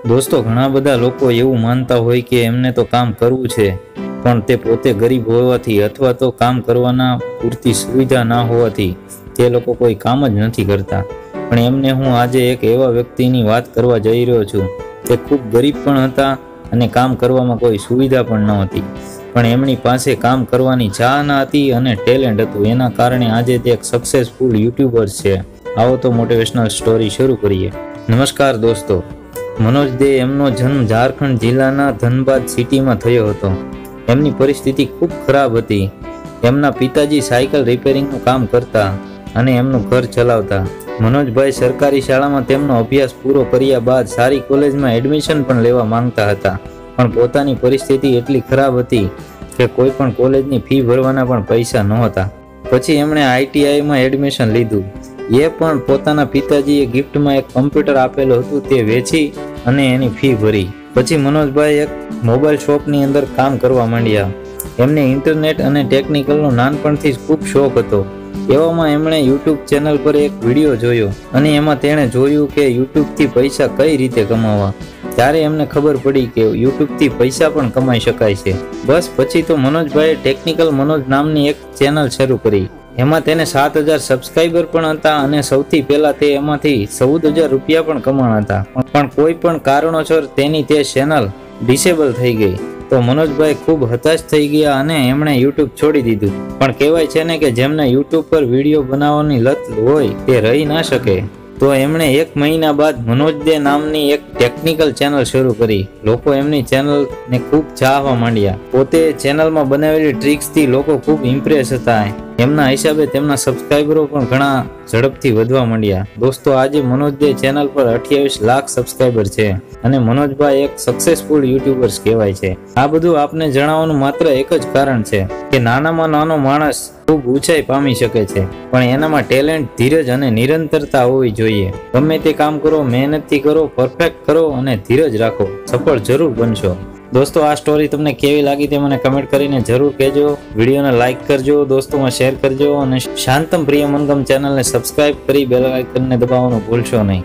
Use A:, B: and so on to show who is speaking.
A: दोस्तों घणा बधा लोको एवुं मानता होय के एमने तो काम करवुं छे पण ते पोते गरीब होवाथी अथवा तो काम करवाना पूरती सुविधा ना होवाथी ते लोको कोई काम ज नथी करता। पण एमने हूँ आजे एक एवा व्यक्तिनी वात करवा जई रह्यो छुं ते खूब गरीब पण हता अने काम करवामां कोई सुविधा पण न हती, पण एमनी पासे काम करवानी चाह न हती अने टेलेंट हतुं। एना कारणे आजे ते एक सक्सेसफुल यूट्यूबर्स छे। आवो तो मोटिवेशनल स्टोरी शुरू करीए। नमस्कार दोस्तों, मनोज दे एमनो जन्म झारखंड जिल्लाना धनबाद सिटीमां थयो हतो। एमनी परिस्थिति खूब खराब हती। एमना पिताजी साइकल रिपेरिंगनुं काम करता अने एमनुं घर चलावता। मनोजभाई सरकारी शाळामां तेमनो अभ्यास पूरो कर्या बाद सारी कॉलेजमां एडमिशन पण लेवा मांगता हता, पण पोतानी परिस्थिति एटली खराब हती के कोई पण कॉलेजनी फी भरवाना पण पैसा नहोता। पछी एमणे ITI मां एडमिशन लीधुं। ए पण पोताना पिताजीए गिफ्टमां एक कम्प्यूटर आपेલું હતું તે વેચી અને એની ફી ભરી। પછી मनोजभाई एक मोबाइल शॉपनी अंदर काम करवा માંડ્યા। એમને इंटरनेट અને ટેકનિકલનો નાનપણથી જ ખૂબ શોખ હતો। એવામાં એમણે YouTube ચેનલ પર એક વિડિયો જોયો અને એમાં તેણે જોયું કે YouTube થી પૈસા કઈ રીતે કમાવા। ત્યારે એમને ખબર પડી કે YouTube થી પૈસા પણ કમાઈ શકાય છે। બસ પછી તો मनोजभाઈએ ટેકનિકલ मनोज નામની એક ચેનલ શરૂ કરી। એમાં તેને 7000 સબસ્ક્રાઇબર પણ હતા અને સૌથી પહેલા તે એમાંથી 14000 રૂપિયા પણ કમાણા હતા। પણ કોઈ પણ કારણોસર તેની તે ચેનલ ડિસેબલ થઈ ગઈ તો मनोजભાઈ ખૂબ હતાશ થઈ ગયા અને એમણે YouTube છોડી દીધું। પણ કહેવાય છે ને કે જેમને YouTube પર વિડિયો બનાવવાની લત હોય તે રહી ના શકે। તો એમણે 1 મહિના બાદ मनोज દે નામની એક ટેકનિકલ ચેનલ શરૂ કરી। લોકો એમની ચેનલને ખૂબ ચાહવા માંડ્યા। પોતે ચેનલમાં બનાવેલી ટ્રિક્સથી લોકો ખૂબ ઇમ્પ્રેસ હતા। એમના હિસાબે તેમના સબસ્ક્રાઇબરો પણ ઘણા ઝડપથી વધવા માંડ્યા। દોસ્તો આજે मनोज દે ચેનલ પર 28 લાખ સબસ્ક્રાઇબર છે અને मनोजભાઈ એક સક્સેસફુલ યુટ્યુબર્સ કહેવાય છે। આ બધું આપને જણાવવાનું માત્ર એક જ કારણ છે કે નાનામાં નાનો માણસ ખૂબ ઊંચાઈ પામી શકે છે, પણ એનામાં ટેલેન્ટ, ધીરજ અને નિરંતરતા હોવી જોઈએ। ગમે તે કામ કરો, મહેનતથી કરો, પરફેક્ટ કરો અને ધીરજ રાખો, સફળ જરૂર બનશો। दोस्तों आ स्टोरी तमने केवी लागी ते मने कमेंट करीने जरूर कहेजो। विडियो ने लाइक करजो, दोस्तों में शेर करजो और शांतम प्रिय मनगम चैनल ने सब्सक्राइब करी बेल आइकन ने दबाववानुं भूलशो नहीं।